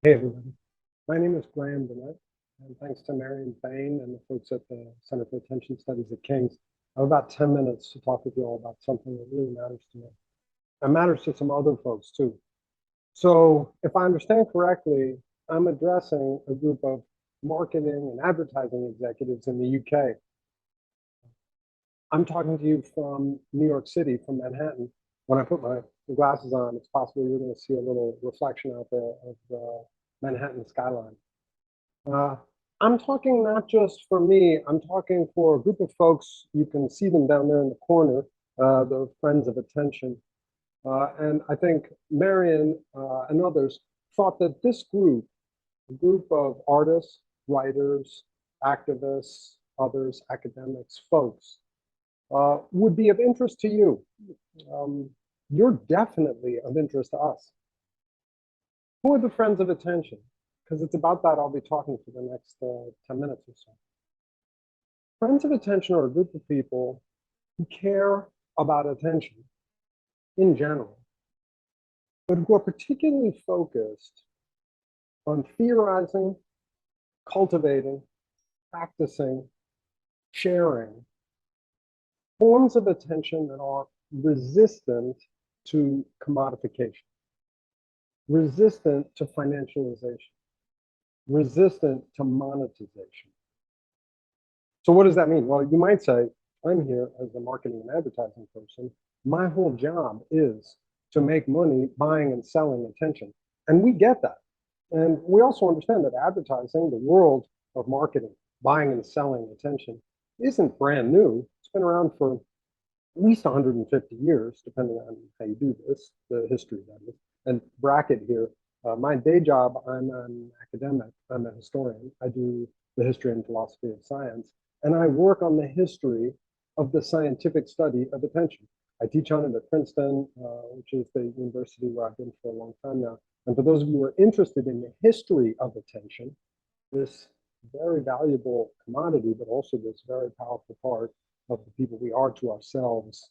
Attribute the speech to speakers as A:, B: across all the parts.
A: Hey everybody, my name is Graham Burnett, and thanks to Marion Bain and the folks at the Center for Attention Studies at King's, I have about 10 minutes to talk with you all about something that really matters to me. It matters to some other folks too. So if I understand correctly, I'm addressing a group of marketing and advertising executives in the UK. I'm talking to you from New York City, from Manhattan. When I put my glasses on, it's possible you're going to see a little reflection out there of the Manhattan skyline. Uh, I'm talking not just for me, I'm talking for a group of folks. You can see them down there in the corner, the Friends of Attention. And I think Marion and others thought that this group, a group of artists, writers, activists, others, academics, folks, would be of interest to you. You're definitely of interest to us. Who are the Friends of Attention? Because it's about that I'll be talking for the next 10 minutes or so. Friends of Attention are a group of people who care about attention in general, but who are particularly focused on theorizing, cultivating, practicing, sharing forms of attention that are resistant to commodification, resistant to financialization, resistant to monetization. So what does that mean? Well, you might say, I'm here as a marketing and advertising person. My whole job is to make money buying and selling attention. And we get that. And we also understand that advertising, the world of marketing, buying and selling attention, isn't brand new. It's been around for at least 150 years, depending on how you do this, the history that is. And bracket here, my day job, I'm an academic, I'm a historian. I do the history and philosophy of science, and I work on the history of the scientific study of attention. I teach on it at Princeton, which is the university where I've been for a long time now. And for those of you who are interested in the history of attention, this very valuable commodity, but also this very powerful part of the people we are to ourselves,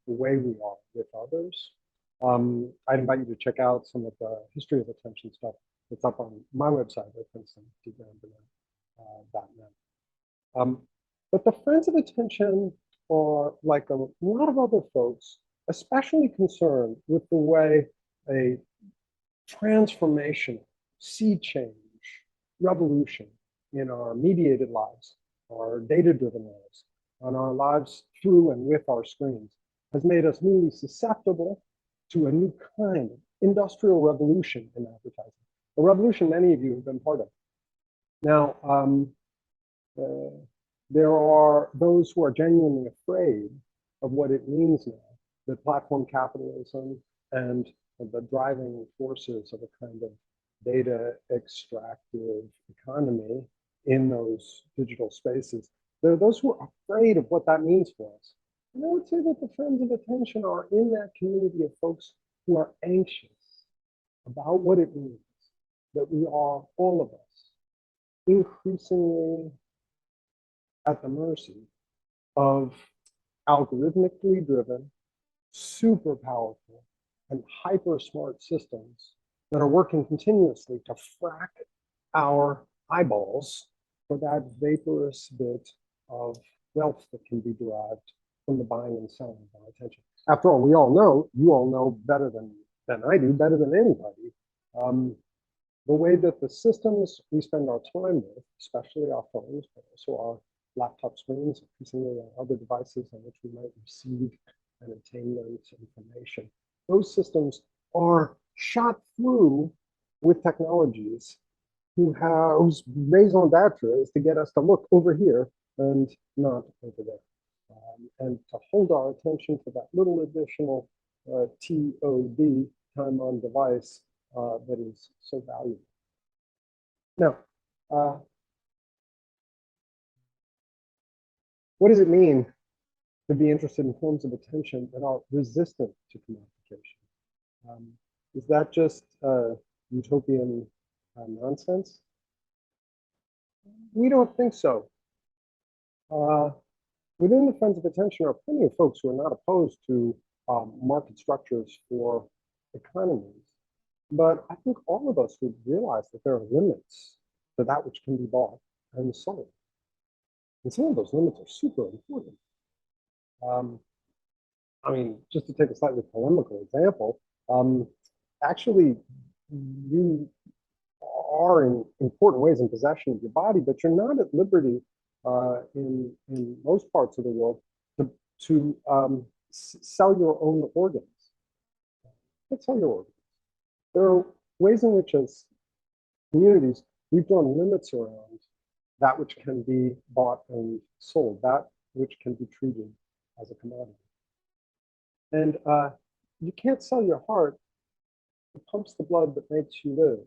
A: the way we are with others. I'd invite you to check out some of the history of attention stuff that's up on my website at Princeton, tgrahamburnett.net. But the Friends of Attention are, like a lot of other folks, especially concerned with the way a transformation, sea change, revolution in our mediated lives, our data-driven lives, on our lives through and with our screens, has made us newly susceptible to a new kind of industrial revolution in advertising, a revolution many of you have been part of. Now, there are those who are genuinely afraid of what it means now, that platform capitalism and the driving forces of a kind of data extractive economy in those digital spaces. There are those who are afraid of what that means for us. And I would say that the Friends of Attention are in that community of folks who are anxious about what it means that we are, all of us, increasingly at the mercy of algorithmically driven, super powerful, and hyper smart systems that are working continuously to frack our eyeballs for that vaporous bit of wealth that can be derived from the buying and selling of our attention. After all, we all know, you all know better than I do, better than anybody, the way that the systems we spend our time with, especially our phones, but also our laptop screens, increasingly other devices on which we might receive entertainment information, those systems are shot through with technologies whose raison d'etre is to get us to look over here and not over there. And to hold our attention to that little additional TOD, time on device, that is so valuable. Now, what does it mean to be interested in forms of attention that are resistant to commodification? Is that just utopian nonsense? We don't think so. Within the Friends of Attention are plenty of folks who are not opposed to market structures for economies. But I think all of us would realize that there are limits to that which can be bought and sold. And some of those limits are super important. Um, I mean, just to take a slightly polemical example, actually, you are in important ways in possession of your body, but you're not at liberty in most parts of the world to sell your own organs. Let's sell your organs. There are ways in which, as communities, we've drawn limits around that which can be bought and sold, that which can be treated as a commodity. And you can't sell your heart. It pumps the blood that makes you live.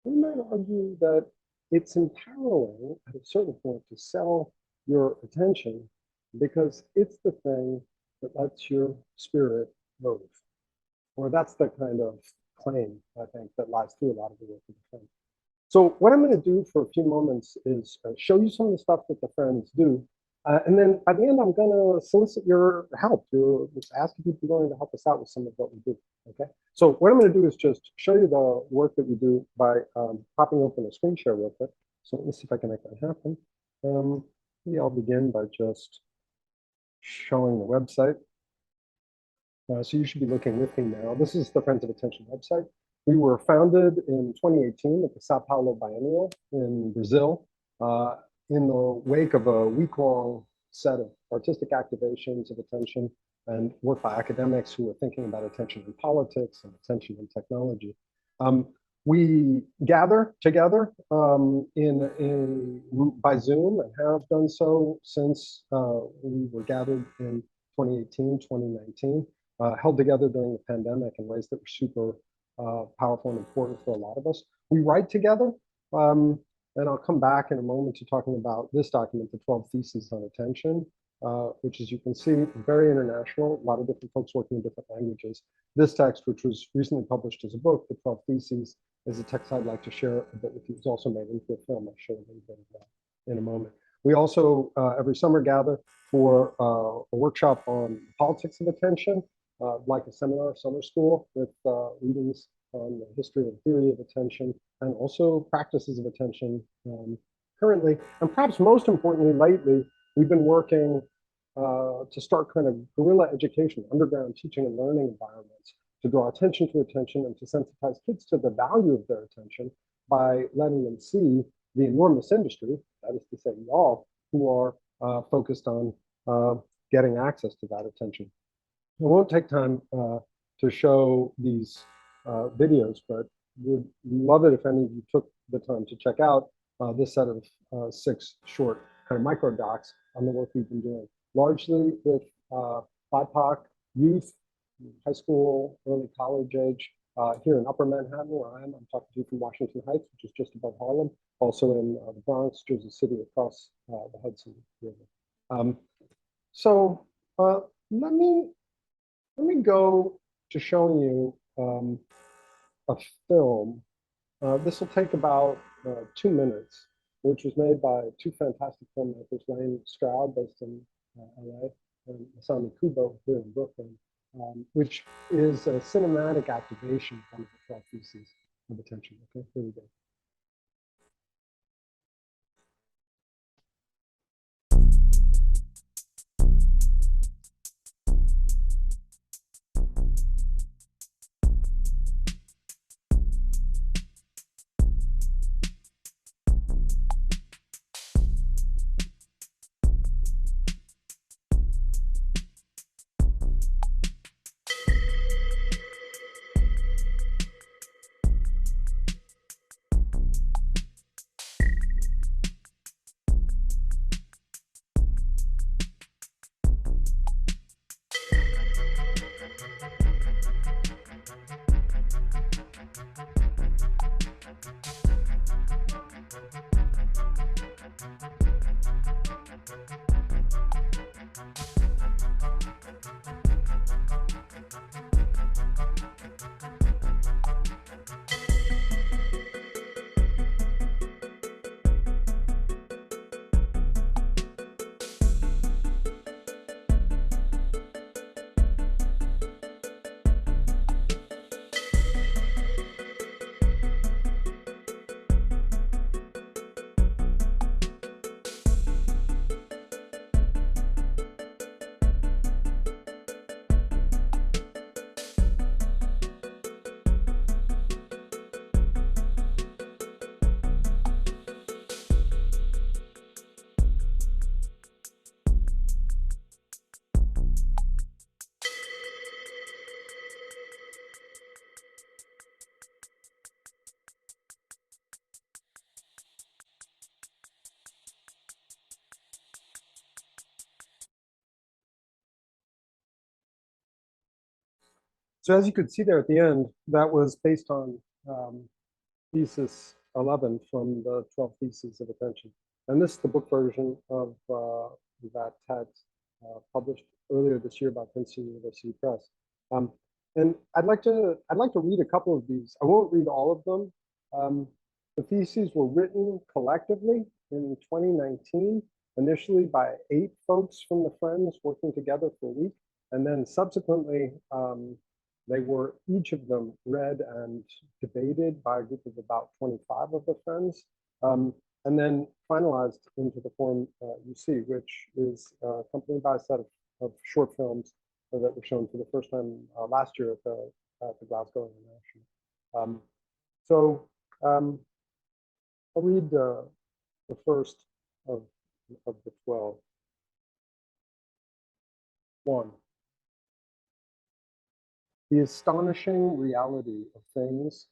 A: We might argue that it's empowering at a certain point to sell your attention because it's the thing that lets your spirit move. Or that's the kind of claim, I think, that lies through a lot of the work of the Friends. So what I'm going to do for a few moments is show you some of the stuff that the Friends do. And then at the end, I'm going to solicit your help. Ask if you'd be willing to help us out with some of what we do. Okay. So what I'm going to do is just show you the work that we do by popping open a screen share real quick. So let me see if I can make that happen. Maybe I'll begin by just showing the website. So you should be looking with me now. This is the Friends of Attention website. We were founded in 2018 at the Sao Paulo Biennial in Brazil, in the wake of a week-long set of artistic activations of attention and work by academics who were thinking about attention in politics and attention in technology. We gather together by Zoom and have done so since we were gathered in 2018, 2019. Held together during the pandemic in ways that were super powerful and important for a lot of us. We write together, and I'll come back in a moment to talking about this document, the 12 Theses on Attention, which, as you can see, very international, a lot of different folks working in different languages. This text, which was recently published as a book, the 12 Theses, is a text I'd like to share a bit with you. It's also made into a film. I'll show you a little bit of that in a moment. We also, every summer, gather for a workshop on politics of attention, like a seminar, summer school, with readings on the history and theory of attention, and also practices of attention currently. And perhaps most importantly, lately, we've been working to start kind of guerrilla education, underground teaching and learning environments to draw attention to attention and to sensitize kids to the value of their attention by letting them see the enormous industry, that is to say, y'all, who are focused on getting access to that attention. I won't take time to show these videos, but would love it if any of you took the time to check out this set of 6 short kind of micro docs on the work we've been doing, largely with BIPOC youth, high school, early college age, here in Upper Manhattan, where I am. I'm talking to you from Washington Heights, which is just above Harlem, also in the Bronx, Jersey City, across the Hudson River. Let me go to showing you a film. This will take about 2 minutes, which was made by 2 fantastic filmmakers, Wayne Stroud, based in LA, and Masami Kubo here in Brooklyn, which is a cinematic activation of one of the 12 Theses of Attention. Okay, here we go. So as you could see there at the end, that was based on thesis 11 from the 12 Theses of Attention. And this is the book version of that text published earlier this year by Princeton University Press. And I'd like to read a couple of these. I won't read all of them. The theses were written collectively in 2019, initially by 8 folks from the Friends working together for a week. And then subsequently, they were, each of them, read and debated by a group of about 25 of the Friends, and then finalized into the form you see, which is accompanied by a set of short films that were shown for the first time last year at the Glasgow International. I'll read the first of the 12. 1. The astonishing reality of things,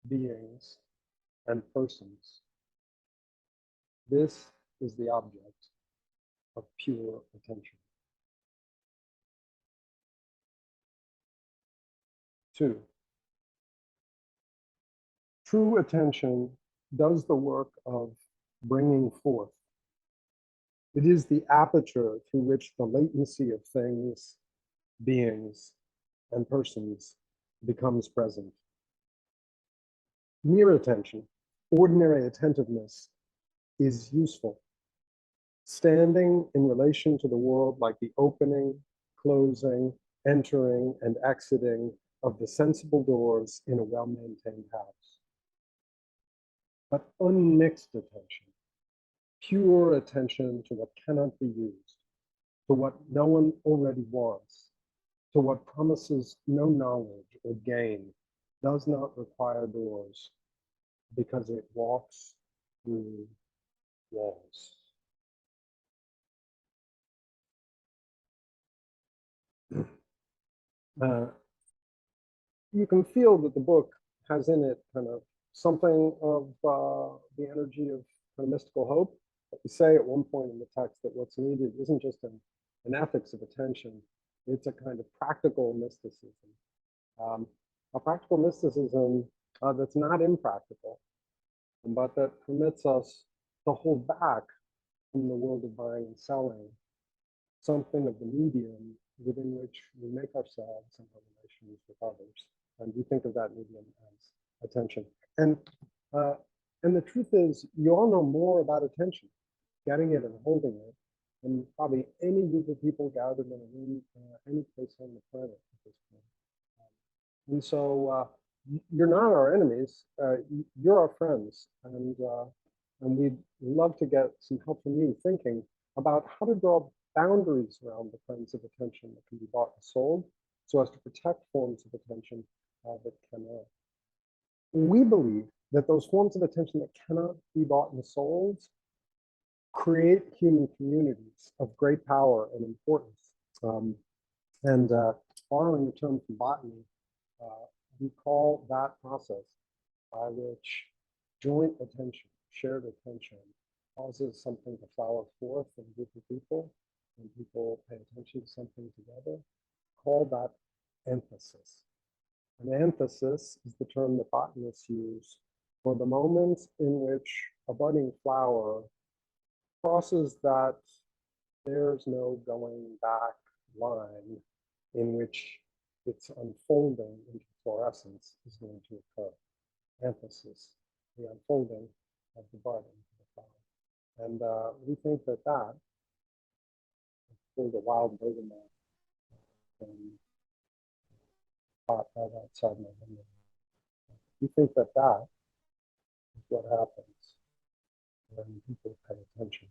A: beings, and persons. This is the object of pure attention. 2. True attention does the work of bringing forth. It is the aperture through which the latency of things, beings, and persons becomes present. Mere attention, ordinary attentiveness, is useful, standing in relation to the world like the opening, closing, entering, and exiting of the sensible doors in a well-maintained house. But unmixed attention, pure attention to what cannot be used, to what no one already wants, to what promises no knowledge or gain, does not require doors, because it walks through walls. You can feel that the book has in it kind of something of the energy of kind of mystical hope. But we say at one point in the text that what's needed isn't just an ethics of attention, it's a kind of practical mysticism. A practical mysticism that's not impractical, but that permits us to hold back from the world of buying and selling something of the medium within which we make ourselves and our relations with others. And we think of that medium as attention. And the truth is, you all know more about attention, getting it and holding it, than probably any group of people gathered in a room, any place on the planet at this point. And so you're not our enemies, you're our friends. And we'd love to get some help from you thinking about how to draw boundaries around the kinds of attention that can be bought and sold so as to protect forms of attention that cannot. We believe that those forms of attention that cannot be bought and sold create human communities of great power and importance. Borrowing the term from botany, we call that process by which joint attention, shared attention, causes something to flower forth in a group of people, and people pay attention to something together, call that emphasis. An emphasis is the term that botanists use for the moments in which a budding flower crosses that there's no going back line in which its unfolding into fluorescence is going to occur. Emphasis, the unfolding of the bud into the flower. And we think that that, the wild bergamot right outside my window. We think that that is what happens when people pay attention.